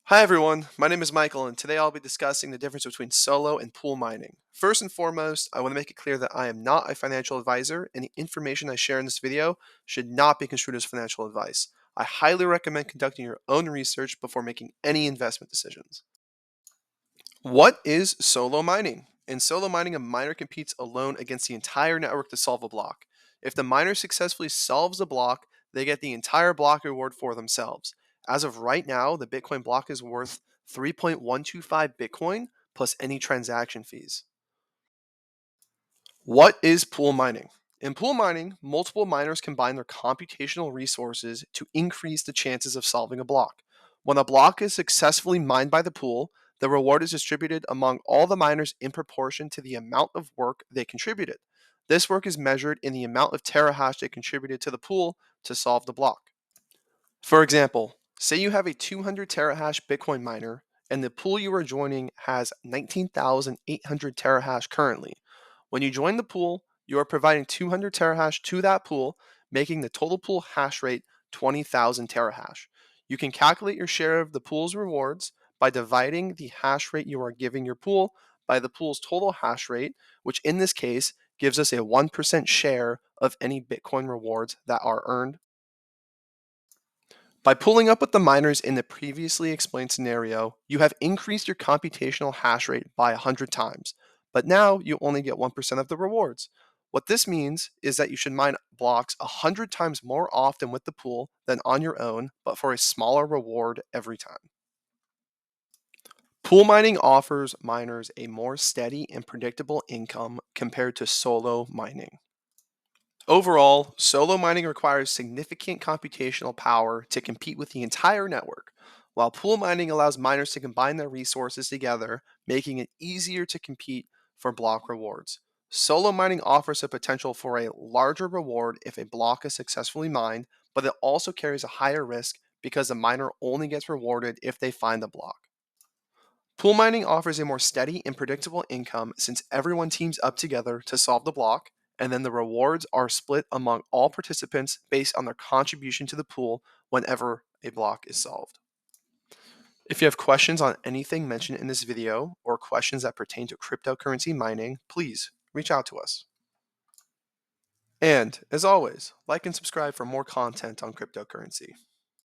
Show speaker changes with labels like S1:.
S1: Hi everyone, my name is Michael and today I'll be discussing the difference between solo and pool mining. First and foremost, I want to make it clear that I am not a financial advisor and the information I share in this video should not be construed as financial advice. I highly recommend conducting your own research before making any investment decisions. What is solo mining? In solo mining, a miner competes alone against the entire network to solve a block. If the miner successfully solves a block, they get the entire block reward for themselves. As of right now, the Bitcoin block is worth 3.125 Bitcoin plus any transaction fees. What is pool mining? In pool mining, multiple miners combine their computational resources to increase the chances of solving a block. When a block is successfully mined by the pool, the reward is distributed among all the miners in proportion to the amount of work they contributed. This work is measured in the amount of terahash they contributed to the pool to solve the block. For example, say you have a 200 terahash Bitcoin miner and the pool you are joining has 19,800 terahash currently. When you join the pool, you are providing 200 terahash to that pool, making the total pool hash rate 20,000 terahash. You can calculate your share of the pool's rewards by dividing the hash rate you are giving your pool by the pool's total hash rate, which in this case gives us a 1% share of any Bitcoin rewards that are earned. By pulling up with the miners in the previously explained scenario, you have increased your computational hash rate by 100 times, but now you only get 1% of the rewards. What this means is that you should mine blocks 100 times more often with the pool than on your own, but for a smaller reward every time. Pool mining offers miners a more steady and predictable income compared to solo mining. Overall, solo mining requires significant computational power to compete with the entire network, while pool mining allows miners to combine their resources together, making it easier to compete for block rewards. Solo mining offers a potential for a larger reward if a block is successfully mined, but it also carries a higher risk because the miner only gets rewarded if they find the block. Pool mining offers a more steady and predictable income since everyone teams up together to solve the block, and then the rewards are split among all participants based on their contribution to the pool whenever a block is solved. If you have questions on anything mentioned in this video or questions that pertain to cryptocurrency mining, please reach out to us. And as always, like and subscribe for more content on cryptocurrency.